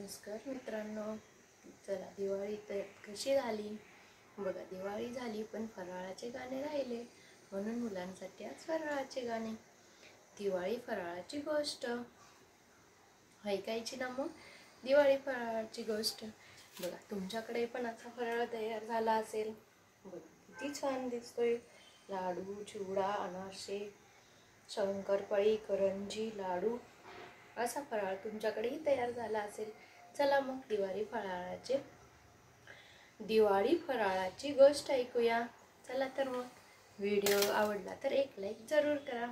नमस्कार मित्रांनो, चला दिवाळी तर कशी झाली बघा. दिवाळी झाली पण फराळाचे गाणे राहिले, म्हणून मुलांसाठी आज फराळाचे गाणे. दिवाळी फराळाची गोष्ट ऐकायची ना मग. दिवाळी फराळाची गोष्ट बघा. तुमच्याकडे पण असा फराळ तयार झाला असेल बघा, किती छान दिसतोय. लाडू, चिवडा, अनारसे, शंकरपाळी, करंजी, लाडू असा फराळ तुमच्याकडेही तयार झाला असेल. चला मग दिवाळी फराळाची गोष्ट ऐकूया. चला तर मग व्हिडिओ आवडला तर एक लाईक जरूर करा.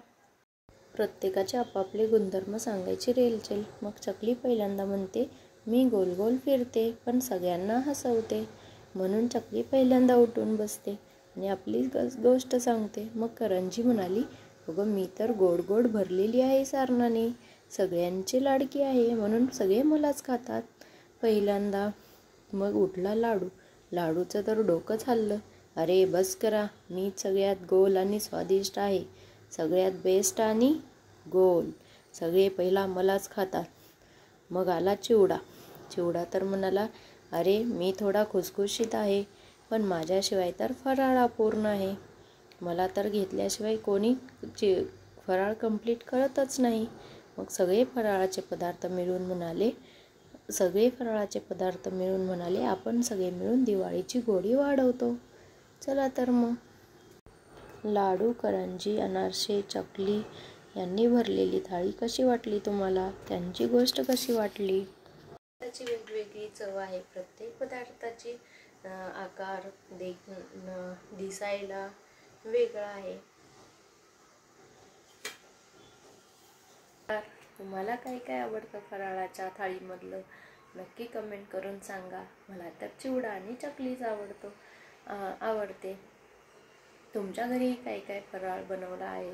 प्रत्येकाचे आपापले गुणधर्म सांगायची रेलचेल. मग चकली पहिल्यांदा म्हणते, मी गोल गोल फिरते पण सगळ्यांना हसवते. म्हणून चकली पहिल्यांदा उठून बसते आणि आपली गोष्ट सांगते. मग करंजी म्हणाली, अगं मी तर गोड गोड भरलेली आहे सारणाने, सगळ्यांची लाडकी आहे म्हणून सगळे मलाच खातात पहिल्यांदा. मग उठला लाडू. लाडूचं तर डोकंच हल्लं. अरे बस करा, मी सगळ्यात गोल आणि स्वादिष्ट आहे, सगळ्यात बेस्ट आणि गोल, सगळे पहिला मलाच खातात. मग आला चिवडा. चिवडा तर म्हणाला, अरे मी थोडा खुसखुशीत आहे पण माझ्याशिवाय तर फराळ अपूर्ण आहे, मला तर घेतल्याशिवाय कोणी फराळ कंप्लीट करतच नाही. मग सगळे फराळाचे पदार्थ मिळून म्हणाले, आपण सगळे मिळून दिवाळीची गोडी वाढवतो. चला तर मग. लाडू, करंजी, अनारसे, चकली यांनी भरलेली थाळी कशी वाटली तुम्हाला? त्यांची गोष्ट कशी वाटली? त्याची वेगवेगळी चव आहे. प्रत्येक पदार्थाची आकार दिसायला वेगळा आहे. तुम्हाला काय काय आवडतं फराळाच्या थाळीमधलं नक्की कमेंट करून सांगा. मला तर चिवडा आणि चकलीच आवडते. तुमच्या घरी काय काय फराळ बनवला आहे,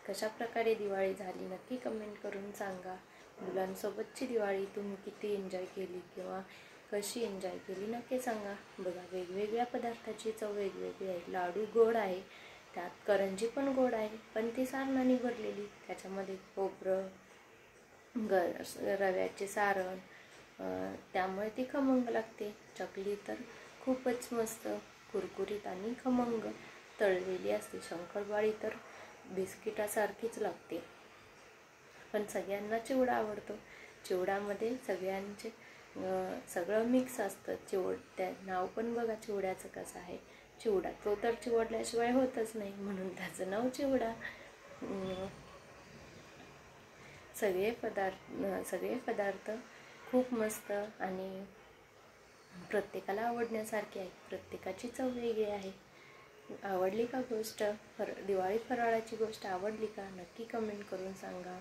कशा प्रकारे दिवाळी झाली नक्की कमेंट करून सांगा. मुलांसोबतची दिवाळी तुम्ही किती एन्जॉय केली किंवा कशी एन्जॉय केली नक्की सांगा. बघा, वेगवेगळ्या पदार्थाची चव वेगवेगळी आहे. लाडू गोड आहे, त्यात करंजी पण गोड आहे पण ती सारणाने भरलेली, त्याच्यामध्ये खोबरं, रव्याचे सारण, त्यामुळे ती खमंग लागते. चकली तर खूपच मस्त कुरकुरीत आणि खमंग तळलेली असते. शंकरपाळी तर बिस्किटासारखीच लागते. पण सगळ्यांना चिवडा आवडतो. चिवड्यामध्ये सगळं मिक्स असतं. त्या नाव पण बघा चिवड्याचं कसं आहे. चिवडा तो तर चिवडल्याशिवाय होतच नाही, म्हणून त्याचं नाव चिवडा. सगळे पदार्थ खूप मस्त आणि प्रत्येकाला आवडण्यासारखे आहे. प्रत्येकाची चव वेगळी आहे. आवडली का गोष्ट? दिवाळी फराळाची गोष्ट आवडली का नक्की कमेंट करून सांगा.